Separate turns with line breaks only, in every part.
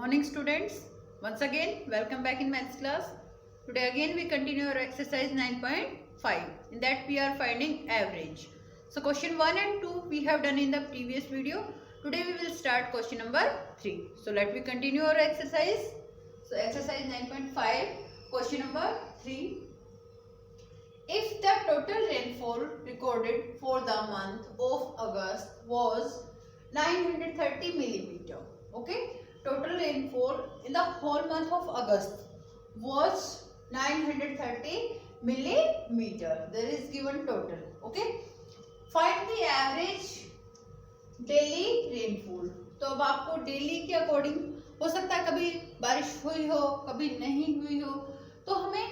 morning students. Once again welcome back in maths class. Today again we continue our exercise 9.5. In that we are finding average. So question 1 and 2 we have done in the previous video. Today we will start question number 3. So let me continue our exercise. So exercise 9.5 question number 3. If the total rainfall recorded for the month of August was 930 millimeter, okay, total rainfall in the whole month of August was 930 millimeter. There is given total, okay. Find the average daily rainfall. तो अब आपको daily के according हो सकता है कभी बारिश हुई हो कभी नहीं हुई हो, तो हमें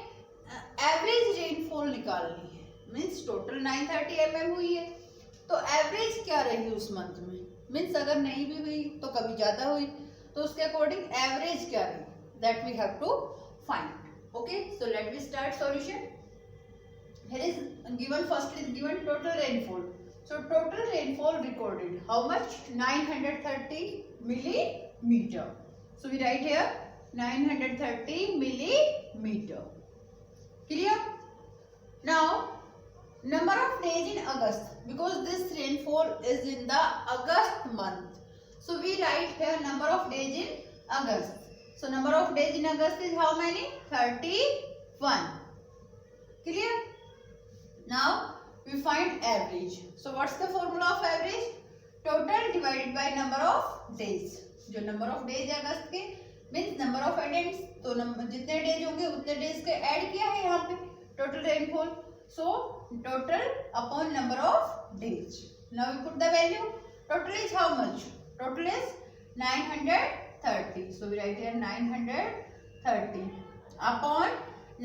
एवरेज रेनफॉल निकालनी है. मीन्स टोटल 930 mm हुई है तो एवरेज क्या रही उस मंथ में. मीन्स अगर नहीं भी हुई तो कभी ज्यादा हुई तो उसके अकॉर्डिंग एवरेज क्या रही, that we have to find. Okay, so let me start solution. Here is given, first is given total rainfall. So total rainfall recorded how much? 930 millimeter. So we write here 930 millimeter. Clear? Now number of days in August, because this rainfall is in the August month. So we write here number of days in August. So number of days in August is how many? 31. Clear? Now we find average. So what's the formula of average? Total divided by number of days. जो number of days है अगस्त के means number of addends, तो जितने days होंगे उतने days के add किया है यहाँ पे total rainfall. So total upon number of days. Now we put the value. Total is how much? Total is 930. So we write here 930 upon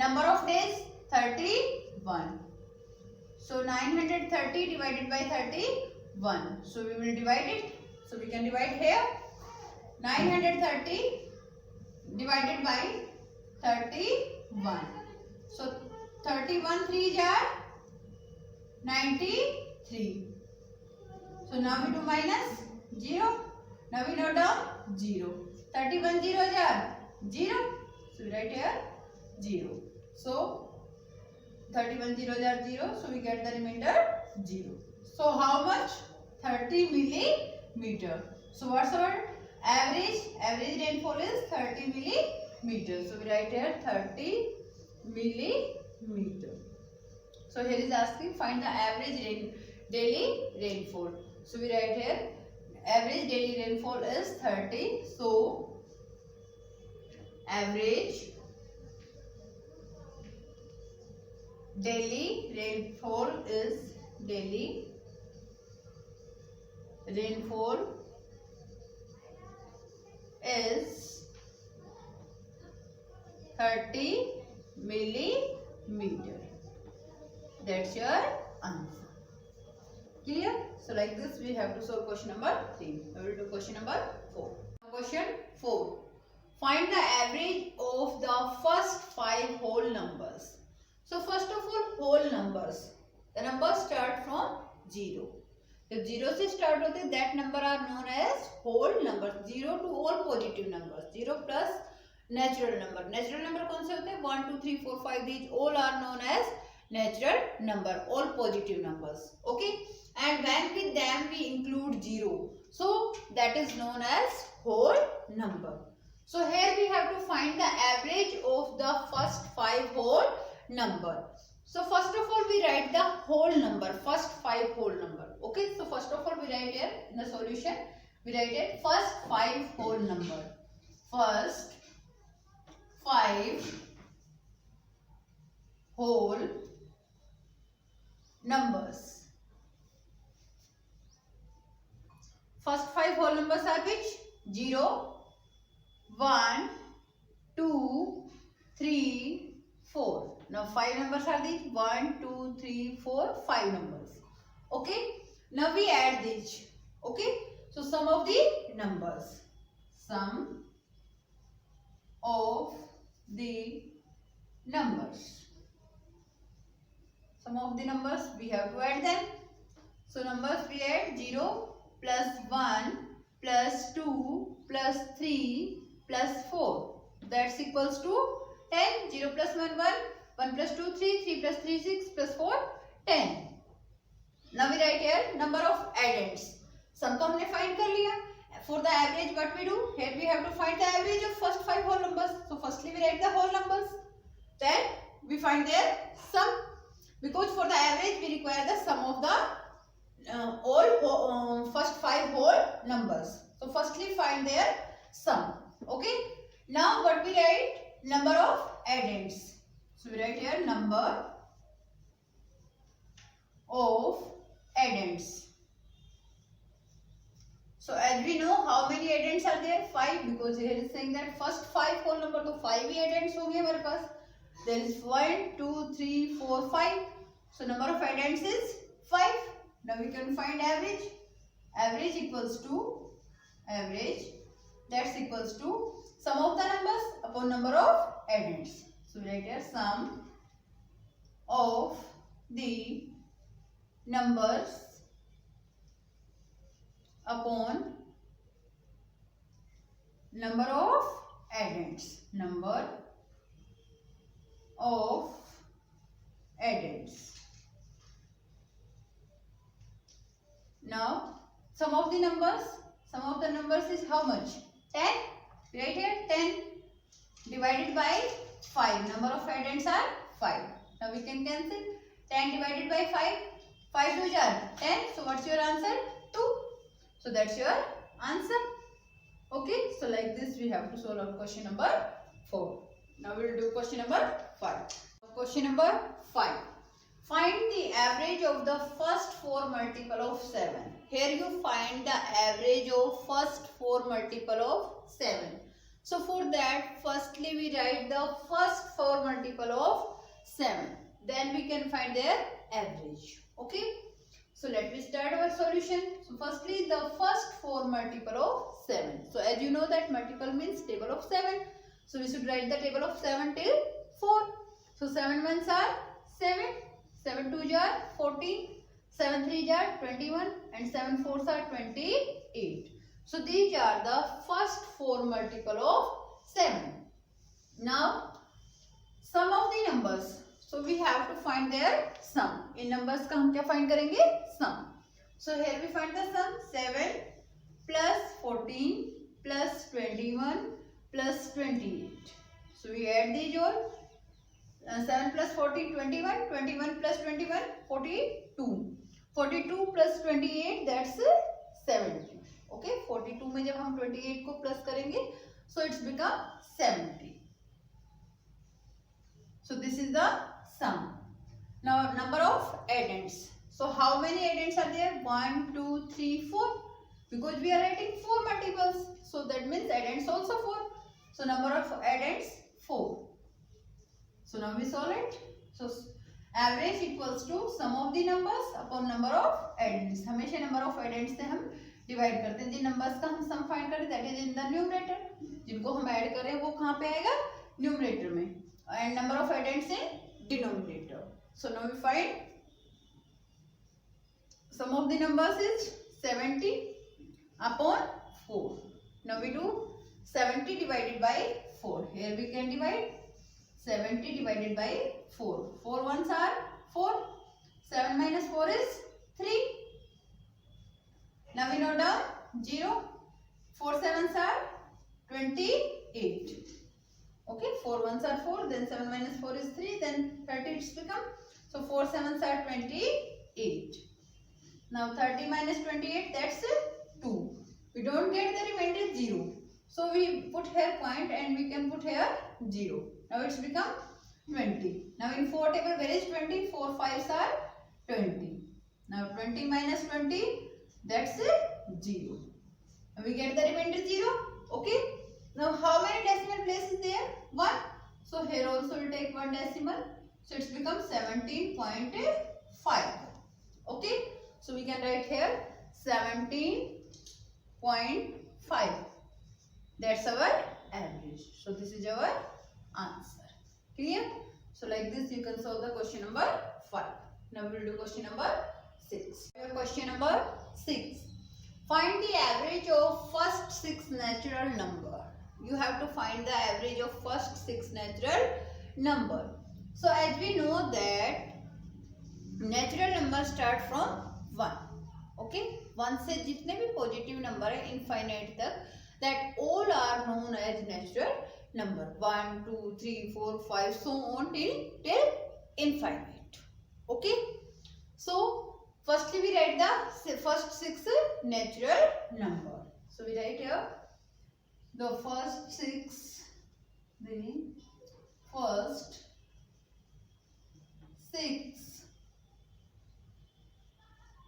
number of days 31. So 930 divided by 31. So we will divide it. So we can divide here 930 divided by 31. So 31 3s are 93. So now we do minus 0. Now we note down 0. 31 zeros are 0. So we write here 0. So 31 zeros are 0, so we get the remainder 0. So how much? 30 millimeter. So what's our average? Average rainfall is 30 millimeter. So we write here 30 millimeter. So here is asking find the average daily rainfall. So we write here average daily rainfall is 30. So average daily rainfall is 30 millimeter. That's your answer. Clear? So like this we have to solve question number 3. We will do question number 4. Question 4. Find the average of the first 5 whole numbers. So first of all whole numbers, the numbers start from 0. जब 0 से start होते हैं that number are known as whole numbers. 0 to all positive numbers. 0 plus natural number. Natural number कौन से होते हैं? 1 2 3 4 5. These all are known as natural number. All positive numbers. Okay. And when with them we include 0. So that is known as whole number. So here we have to find the average of the first 5 whole number. So first of all we write the whole number, first 5 whole number. Okay, so first of all we write here in the solution, we write it first 5 whole number. First 5 whole numbers. First 5 whole numbers are which? 0, 1, 2, 3, 4. Now 5 numbers are these 1, 2, 3, 4, 5 numbers. Okay. Now we add these. Okay. So sum of the numbers. Sum of the numbers. Sum of the numbers we have to add them. So numbers we add 0 plus 1 plus 2 plus 3 plus 4. That's equals to 10. 0 plus 1, 1. 1 plus 2, 3. 3 plus 3, 6. Plus 4, 10. Now we write here number of addends. Sum को हमने find कर लिया. For the average, what we do? Here we have to find the average of first 5 whole numbers. So firstly we write the whole numbers. Then we find their sum. Because for the average we require the sum of the all first 5 whole numbers. So firstly find their sum. Okay. Now what we write? Number of addends. So we write here number of addends. So as we know, how many addends are there? 5, because here is saying that first 5 whole number, तो 5 ही addends होंगे हमारे पास. There is 1, 2, 3, 4, 5. So number of addends is 5. Now we can find average. Average equals to average. That's equals to sum of the numbers upon number of addends. So we write here sum of the numbers upon number of addends. Number of addends. Now sum of the numbers. Sum of the numbers is how much? 10. Right here 10 divided by 5. Number of addends are 5. Now we can cancel. 10 divided by 5. 5 2 are 10. So what's your answer? 2. So that's your answer. Okay. So like this we have to solve our question number 4. Now we will do question number 5. Question number 5. Find the average of the first 4 multiple of 7. Here you find the average of first 4 multiple of 7. So for that, firstly we write the first 4 multiple of 7. Then we can find their average. Okay. So let me start our solution. So firstly the first 4 multiple of 7. So as you know that multiple means table of 7. So we should write the table of 7 till 4. So 7 ones are 7. 7 2s are 14. 7 3s are 21. And 7 4s are 28. So these are the first 4 multiple of 7. Now sum of the numbers. So we have to find their sum. In numbers का हम क्या find करेंगे? Sum. So here we find the sum. 7 plus 14 plus 21 plus 28. So we add these all. 7 plus 14 21. 21 plus 21 42. 42 plus 28 that's 70. Okay. 42 में जब हम 28 को plus करेंगे, so it's become 70. So this is the sum. Now number of addends. So how many addends are there? 1, 2, 3, 4. Because we are writing 4 multiples. So that means addends also 4. So number of addends 4. So now we solve it. So average equals to sum of the numbers upon number of addends. हमेशा number of addends से हम divide करते हैं. जिन numbers का हम sum find करें that is in the numerator. जिनको हम add करें वो कहाँ पे आएगा? Numerator में. And number of addends in denominator. So now we find sum of the numbers is 70 upon 4. Now we do 70 divided by 4. Here we can divide 70 divided by 4. 4 ones are 4. 7 minus 4 is 3. Now we note down 0. 4 sevens are 28. Okay, 4 ones are 4, then 7 minus 4 is 3, then 30 it's become. So 4 sevens are 28. Now 30 minus 28, that's 2. We don't get the remainder 0. So we put here point and we can put here 0. Now it's become 20. Now in 4 table where is 20? 4 5s are 20. Now 20 minus 20, that's 0. Now we get the remainder 0. Okay. Now how many decimal places there? 1. So here also we take 1 decimal. So it's become 17.5. Okay. So we can write here 17.5. That's our average. So this is our answer. Clear? So like this you can solve the question number 5. Now we will do question number 6. Your question number 6. Find the average of first 6 natural number. you have to find the average of first 6 natural number. So as we know that natural number start from 1. Okay, 1 से जितने भी positive number है infinite तक, that all are known as natural number. 1, 2, 3, 4, 5 so on till infinite. Okay, so firstly we write the first 6 natural number. So we write here the first 6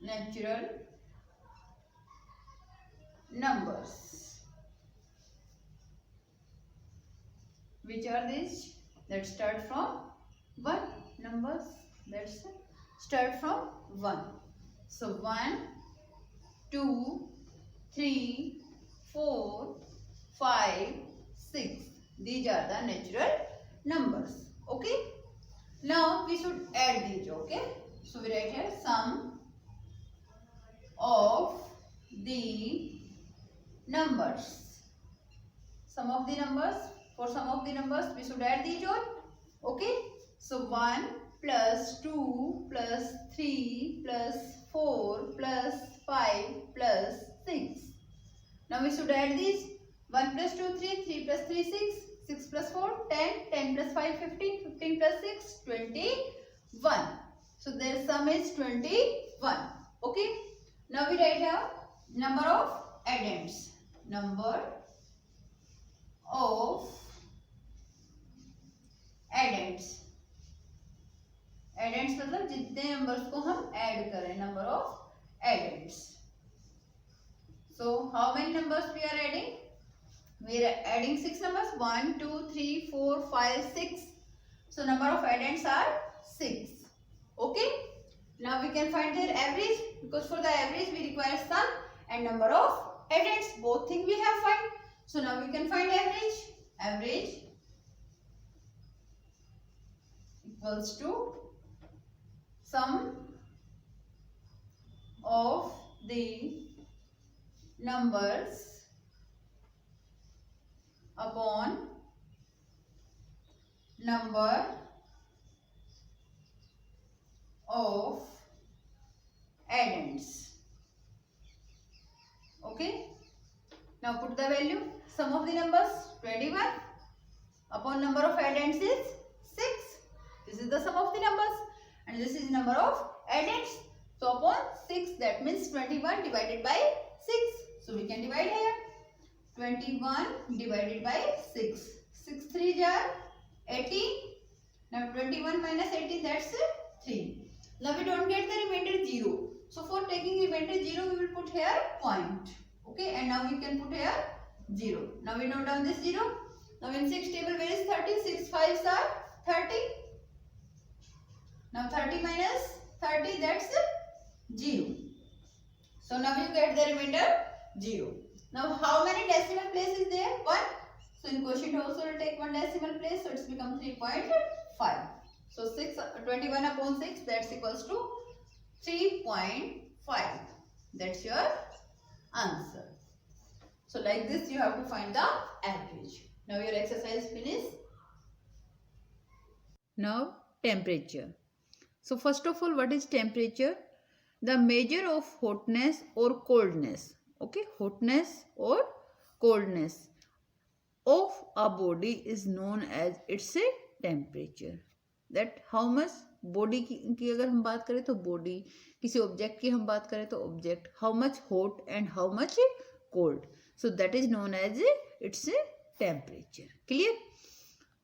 natural numbers. Which are these? That start from 1 numbers. That's start from 1. So 1, 2, 3, 4, 5, 6. These are the natural numbers. Okay. Now we should add these. Okay. So we write here sum of the numbers. Sum of the numbers. For sum of the numbers we should add these all. Okay. So 1 plus 2 plus 3 plus 4 plus 5 plus 6. Now we should add these. 1 plus 2 3, 3 plus 3 6, 6 plus 4 10, 10 plus 5 15, 15 plus 6 21. So their sum is 21. Okay. Now we write here number of addends. Number of addends. Addends मतलब जितने numbers को हम add करें. Number of addends. So how many numbers we are adding? We are adding 6 numbers. 1, 2, 3, 4, 5, 6. So number of addends are 6. Okay. Now we can find their average, because for the average we require sum and number of addends. Both things we have find. So now we can find average. Average equals to sum of the numbers upon number of addends. Okay. Now put the value. Sum of the numbers 21 upon number of addends is 6. This is the sum of the numbers and this is number of addends. So upon 6, that means 21 divided by 6. So we can divide here. 21 divided by 6. 6 3 are 18. Now 21 minus 18, that's 3. Now we don't get the remainder 0. So for taking remainder 0, we will put here point. Okay, and now we can put here 0. Now we note down this 0. Now in 6 table, where is 30? 6 5s are 30. Now 30 minus 30, that's 0. So now you get the remainder 0. Now how many decimal places is there? 1. So in quotient also will take 1 decimal place. So it's become 3.5. So 21 upon 6, that's equals to 3.5. That's your answer. So like this you have to find the average. Now your exercise finished. Now temperature. So first of all, what is temperature? The measure of hotness or coldness. Okay, hotness or coldness of a body is known as its temperature. That how much body की अगर हम बात करें तो body, किसी object की हम बात करें तो object, how much hot and how much cold. So that is known as its temperature. Clear?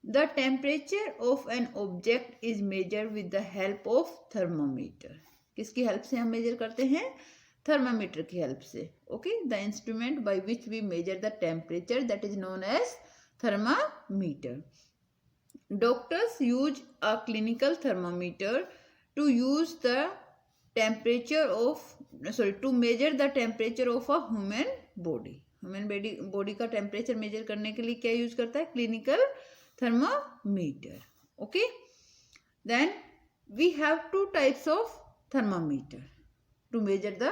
The temperature of an object is measured with the help of thermometer. किसकी हेल्प से हम measure करते हैं? थर्मामीटर की help से. Okay, the instrument by which we measure the temperature, that is known as thermometer. Doctors use a clinical thermometer to measure the temperature of a human body. Human body का temperature measure करने के लिए क्या use करता है? Clinical thermometer. Okay. Then we have 2 types of thermometer to measure the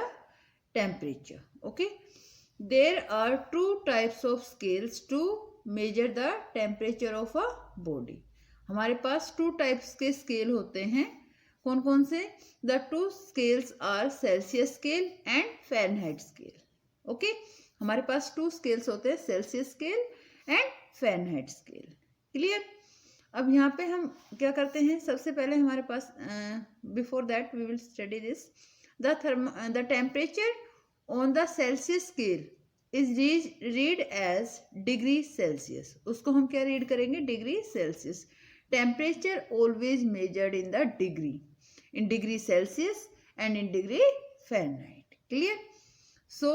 temperature. Okay. There are 2 types of scales to major the temperature of a body. हमारे पास 2 types के स्केल होते हैं। कौन कौन से? The 2 scales are Celsius scale and Fahrenheit scale. Okay, हमारे पास 2 स्केल्स होते हैं, Celsius scale and Fahrenheit scale. Clear? अब यहाँ पे हम क्या करते हैं, सबसे पहले हमारे पास before that we will study this the temperature on the Celsius scale is read as degree Celsius. उसको हम क्या रीड करेंगे? Degree Celsius. Temperature always measured in the degree, in degree Celsius and in degree Fahrenheit. Clear? So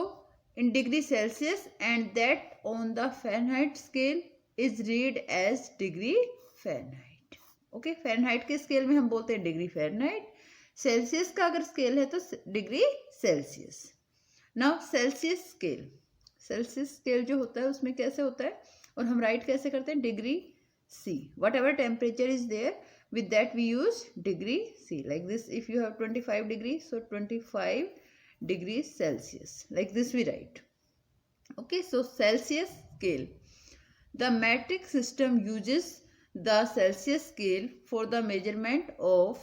in degree Celsius and that on the Fahrenheit scale is read as degree Fahrenheit. Okay, Fahrenheit के scale में हम बोलते हैं degree Fahrenheit, Celsius का अगर scale है तो degree Celsius. Now Celsius scale जो होता है उसमें कैसे होता है और हम राइट कैसे करते हैं? Degree C. Whatever temperature is there, with that we use degree C. Like this, if you have 25 degrees, so 25 degrees Celsius. Like this we write. Okay, so Celsius scale. The metric system uses the Celsius scale for the measurement of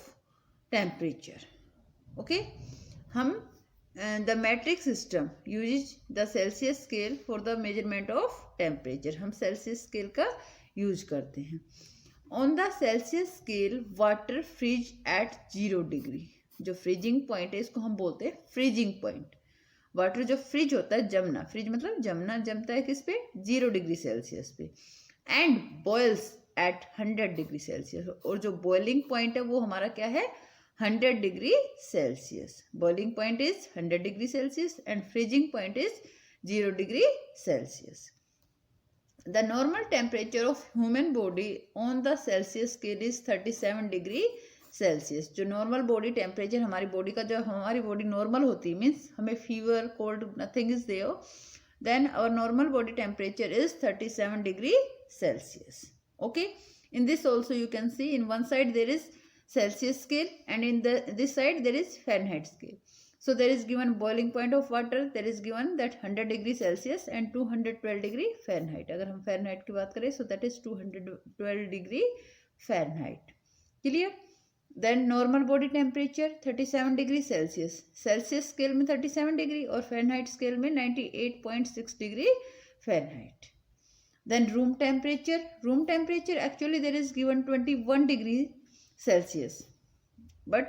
temperature. Okay, the metric system uses the Celsius scale for the measurement of temperature. हम Celsius scale का use करते हैं। On the Celsius scale water freeze at 0 degree. जो freezing point है इसको हम बोलते हैं फ्रीजिंग पॉइंट। वाटर जो फ्रीज होता है, जमना, फ्रीज मतलब जमता है किस पे? 0 डिग्री सेल्सियस पे। And boils at 100 degree Celsius. और जो बॉइलिंग पॉइंट है वो हमारा क्या है? 100 degree Celsius. Boiling point is 100 degree Celsius and freezing point is 0 degree Celsius. The normal temperature of human body on the Celsius scale is 37 degree Celsius. जो normal body temperature हमारी body का, जो हमारी बॉडी नॉर्मल होती है, means हमें fever cold nothing is there, then our normal body temperature is 37 degree Celsius. Okay, in this also you can see in one side there is Celsius scale and in this side there is Fahrenheit scale. So there is given boiling point of water, there is given that 100 degree Celsius and 212 degree Fahrenheit. अगर हम Fahrenheit की बात करें so that is 212 degree Fahrenheit. Clear? Then normal body temperature 37 degree Celsius. Celsius scale में 37 degree और Fahrenheit scale में 98.6 degree Fahrenheit. Then room temperature actually there is given 21 degree Celsius, but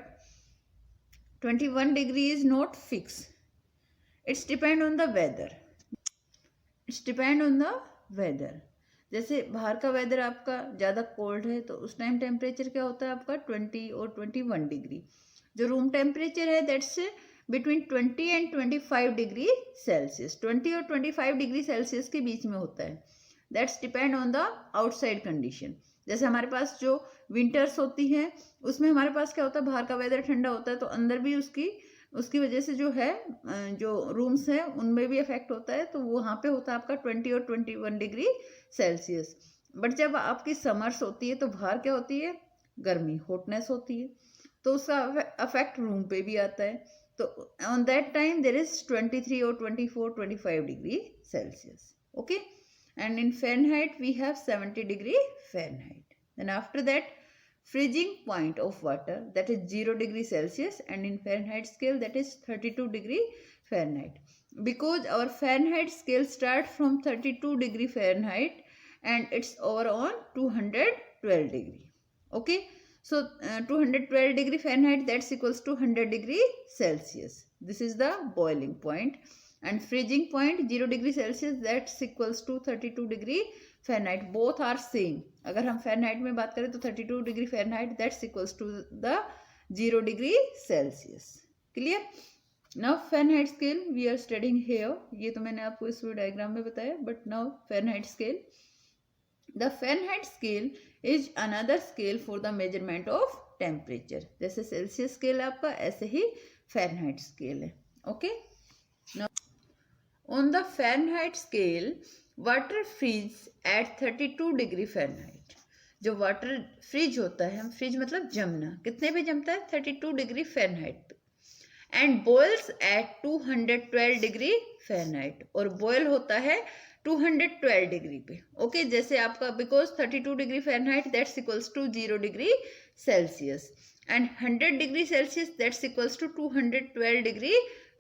21 degree is not fixed. It's depend on the weather. जैसे बाहर का weather आपका ज़्यादा cold है तो उस टाइम टेम्परेचर क्या होता है आपका 20 और 21 डिग्री। जो रूम टेम्परेचर है that's between 20 and 25 degree Celsius. 20 और 25 डिग्री सेल्सियस के बीच में होता है। That's depend on the outside condition. जैसे हमारे पास जो विंटर्स होती हैं उसमें हमारे पास क्या होता है, बाहर का वेदर ठंडा होता है तो अंदर भी उसकी वजह से जो है जो रूम्स हैं उनमें भी इफेक्ट होता है, तो वहाँ पे होता है आपका 20 और 21 डिग्री सेल्सियस। बट जब आपकी समर्स होती है तो बाहर क्या होती है, गर्मी, हॉटनेस होती है, तो उसका अफेक्ट रूम पे भी आता है। तो on that time there is 23 और 24, 25 degree Celsius. Okay, and in Fahrenheit we have 70 degree Fahrenheit. Then after that freezing point of water that is 0 degree Celsius and in Fahrenheit scale that is 32 degree Fahrenheit. Because our Fahrenheit scale start from 32 degree Fahrenheit and it's over on 212 degree. Okay, so 212 degree Fahrenheit that's equals to 100 degree Celsius. This is the boiling point. And freezing point 0 degree Celsius that's equals to 32 degree Fahrenheit. Both are same. अगर हम Fahrenheit में बात करें तो 32 degree Fahrenheit that's equals to the 0 degree Celsius. Clear? Now Fahrenheit scale we are studying here. ये तो मैंने आपको इस डायग्राम में बताया. But now Fahrenheit scale. The Fahrenheit scale is another scale for the measurement of temperature. जैसे Celsius scale आपका ऐसे ही Fahrenheit scale है. Okay? Now on the Fahrenheit scale, water freeze at 32 degree Fahrenheit. जो water freeze होता है, हम freeze मतलब जमना, कितने पे जमता है 32 डिग्री Fahrenheit पे, and boils at 212 degree Fahrenheit, और बॉयल होता है 212 डिग्री पे। ओके, जैसे आपका because 32 degree Fahrenheit that's equals to 0 degree Celsius and 100 degree Celsius that's equals to 212 degree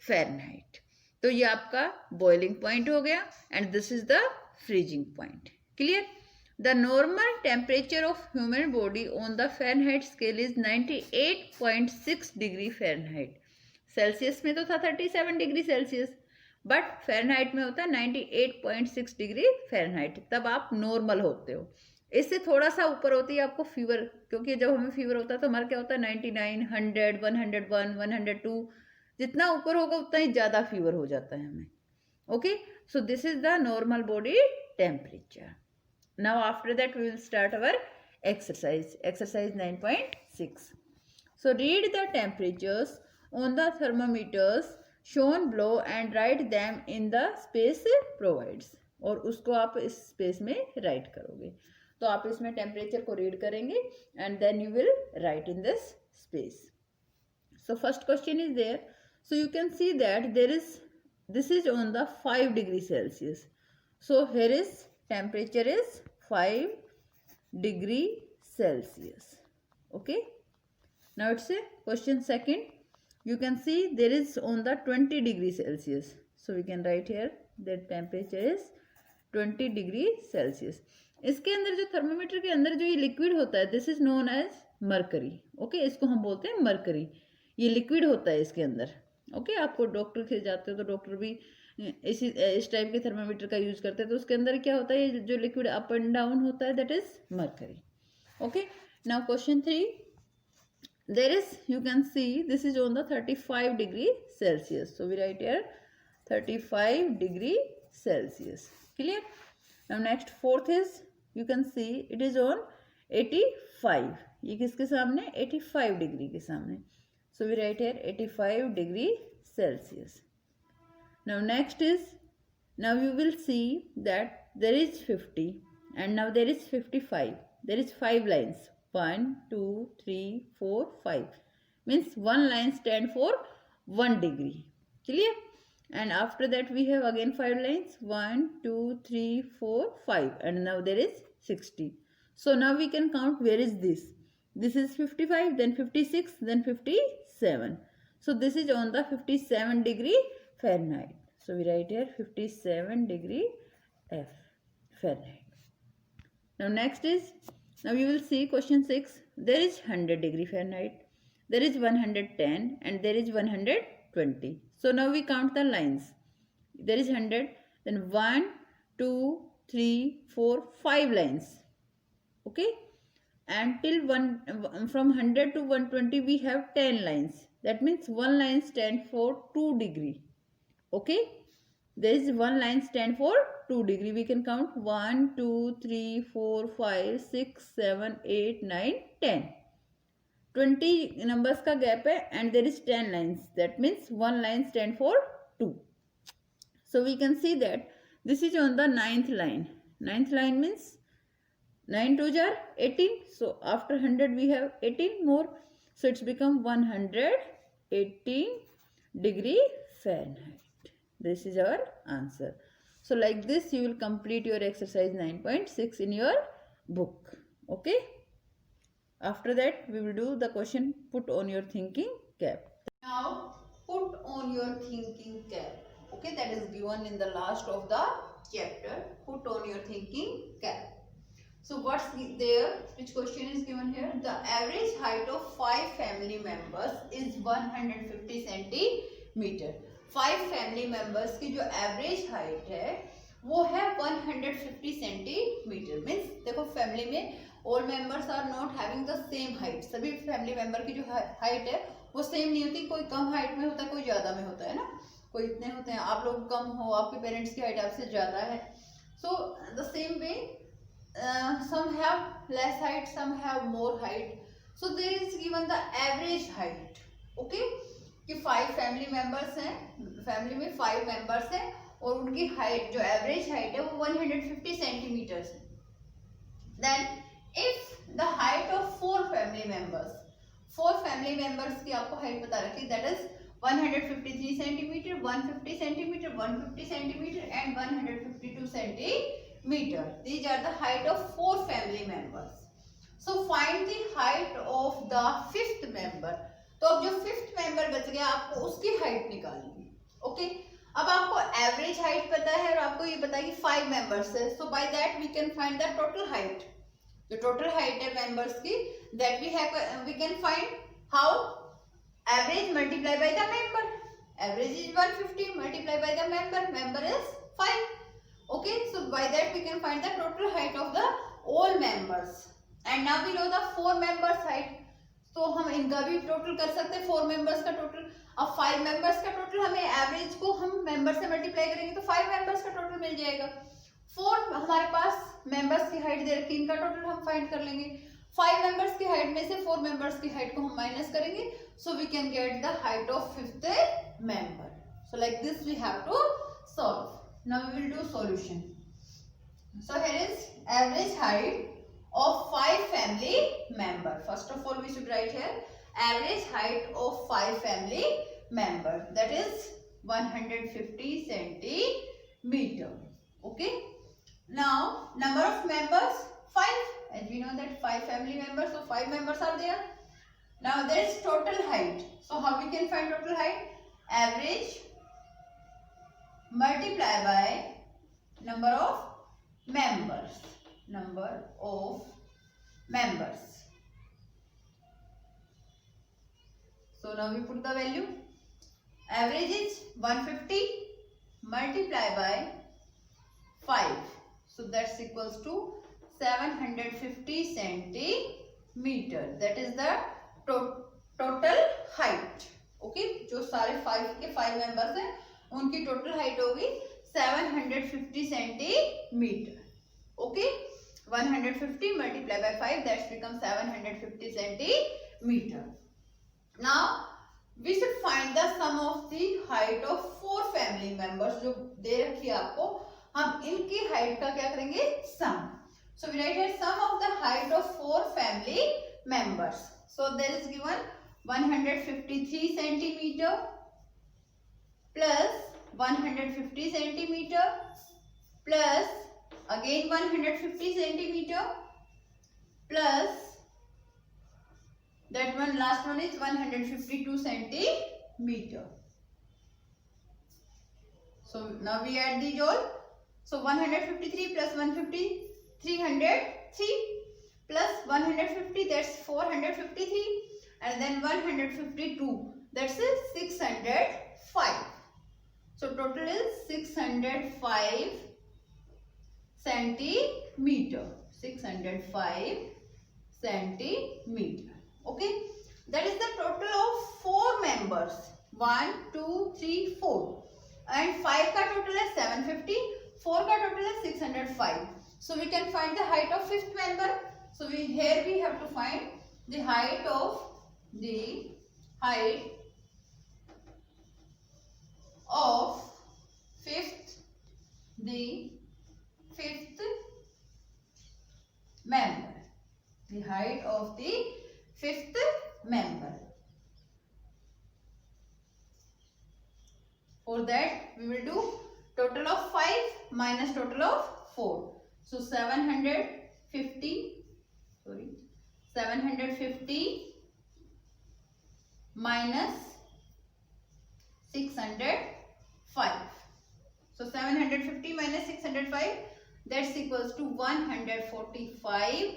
Fahrenheit. तो ये आपका बॉइलिंग पॉइंट हो गया and this is the freezing point. Clear? The normal temperature of human body on the Fahrenheit scale is 98.6 degree Fahrenheit. Celsius में तो था 37 degree Celsius, but Fahrenheit में होता है 98.6 डिग्री फ़ारेनहाइट, तब आप नॉर्मल होते हो। इससे थोड़ा सा ऊपर होती है आपको फीवर, क्योंकि जब हमें फीवर होता है तो हमारा क्या होता है 99, 100, 101, 102, जितना ऊपर होगा उतना ही ज़्यादा फीवर हो जाता है हमें। Okay, so this is the normal body temperature. Now after that we will start our exercise 9.6. So read the temperatures on the thermometers shown below and write them in the space provides. और उसको आप इस space में right करोगे। तो आप इसमें temperature को रीड करेंगे and then you will write in this space. So first question is there. So you can see that this is on the 5 degree Celsius. So here is temperature is 5 degree Celsius. Okay. Now it's a question second. You can see there is on the 20 degree Celsius. So we can write here that temperature is 20 degree Celsius. इसके अंदर जो thermometer के अंदर जो ये liquid होता है this is known as mercury. Okay, इसको हम बोलते हैं मरकरी। ये लिक्विड होता है इसके अंदर। ओके, आपको डॉक्टर के जाते हो तो डॉक्टर भी इस टाइप के थर्मामीटर का यूज करते हैं, तो उसके अंदर क्या होता है जो लिक्विड अप एंड डाउन होता है that is mercury. Okay, now question 3, there is, you can see this is on the 35 degree Celsius. So we write here 35 degree Celsius. Clear? Now next fourth is, you can see it is on 85. ये किसके सामने? 85 degree के सामने। So we write here 85 degree Celsius. Now next is, now you will see that there is 50 and now there is 55. There is 5 lines. 1, 2, 3, 4, 5. Means one line stand for 1 degree. Clear? And after that we have again 5 lines. 1, 2, 3, 4, 5. And now there is 60. So now we can count where is this. This is 55, then 56, then 57. So this is on the 57 degree Fahrenheit. So we write here 57 degree F Fahrenheit. Now next is, now you will see question 6. There is 100 degree Fahrenheit. There is 110 and there is 120. So now we count the lines. There is 100, then 1, 2, 3, 4, 5 lines. Okay. And till from 100 to 120 we have 10 lines. That means one line stand for 2 degree. Okay. There is one line stand for 2 degree. We can count 1, 2, 3, 4, 5, 6, 7, 8, 9, 10. 20 numbers का gap है and there is 10 lines. That means one line stand for 2. So we can see that this is on the 9th line. 9th line means 9 2s are 18. So after 100 we have 18 more. So it's become 118 degree Fahrenheit. This is our answer. So like this you will complete your exercise 9.6 in your book. Okay. After that we will do the question put on your thinking cap. Now put on your thinking cap. Okay, that is given in the last of the chapter. Put on your thinking cap. So what's there? Which question is given here? The average height of 5 family members is 150 centimeter. 5 family members की जो average height है वो है 150 centimeter. Means देखो family में all members are not having the same height. सभी family member की जो हाइट है वो सेम नहीं होती। कोई कम हाइट में होता है, कोई ज़्यादा में होता है ना। कोई इतने होते हैं, आप लोग कम हो, आपके पेरेंट्स की हाइट आपसे ज़्यादा है। So the same way some have less height, some have more height. So there is given the average height. Okay, कि 5 फैमिली मेंबर्स हैं, फैमिली में 5 मेंबर्स हैं और उनकी हाइट जो एवरेज हाइट है वो 150 सेंटीमीटर्स है। Then if the height of 4 family members, 4 family members की आपको हाइट बता रखी, that is 153 centimeter, 150 centimeter, 150 centimeter and 152 centimeter. These are the height of 4 family members. So find the height of the 5th member. तो अब जो 5th member बच गया आपको उसकी height निकालनी है. ओके, अब आपको एवरेज हाइट पता है और आपको ये पता है कि 5 मेंबर्स है. So by that we can find the total height. जो टोटल हाइट है मेंबर्स की, that we can find how average multiplied by the member. Average is 150 multiplied by the member is 5. Okay, so by that we can find the total height of the all members. And now we know the 4 members height. तो हम इनका भी total कर सकते हैं, 4 members का total. अब 5 members का टोटल हमें एवरेज को हम मेंबर से मल्टीप्लाई करेंगे तो 5 मेंबर्स का टोटल मिल जाएगा. 4 हमारे पास मेंबर्स की हाइट दे रखी, इनका टोटल हम फाइंड कर लेंगे. 5 मेंबर्स की हाइट में से 4 मेंबर्स की हाइट को हम माइनस करेंगे, so we can get the height of 5th member. So like this we have to solve. Now we will do solution. So here is average height of 5 family member. First of all we should write here average height of 5 family member, that is 150 centimeter. Okay, now number of members 5, as we know that 5 family members, so 5 members are there. Now there is total height. So how we can find total height? Average multiply by number of members. Number of members. So now we put the value. Average is 150 multiply by 5. So that's equals to 750 centimeter. That is the total height. Okay, जो सारे 5 members हैं उनकी total height होगी 750 centimeter. Okay, 150 multiply by 5 that's become 750 centimeter. Now we should find the sum of the height of 4 family members. जो दे रखी है आपको, हम इनकी हाइट का क्या करेंगे, सम. So we write here sum of the height of 4 family members. So there is given 153 centimeter plus 150 centimeter plus again 150 centimeter plus that one last one is 152 centimeter. So now we add these all. So 153 plus 150 303 plus 150 that's 453 and then 152 that's 605. So total is 605 centimeter. 605 centimeter. Okay, that is the total of 4 members. 1 2 3 4 and 5 का total है 750, 4 का total है 605. So we can find the height of 5th member. So here we have to find the height of fifth member. The height of the 5th member. For that we will do total of 5 minus total of 4. So 750 minus 605. So 750 minus 605 that's equals to 145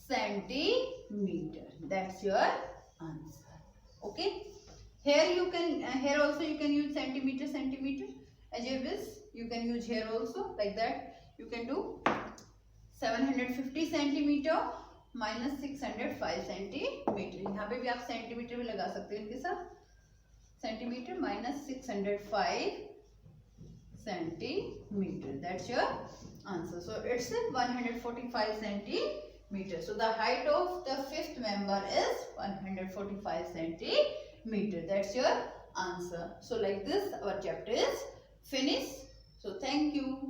centimeter. That's your answer. Okay. Here also you can use centimeter. As you wish, you can use here also like that. You can do 750 centimeter minus 605 centimeter. यहाँ पे भी आप centimetre भी लगा सकते हैं इनके साथ. Centimeter minus 605 centimeter. That's your answer. So it's 145 centimeter. So the height of the 5th member is 145 centimeter. That's your answer. So like this our chapter is finished. So thank you.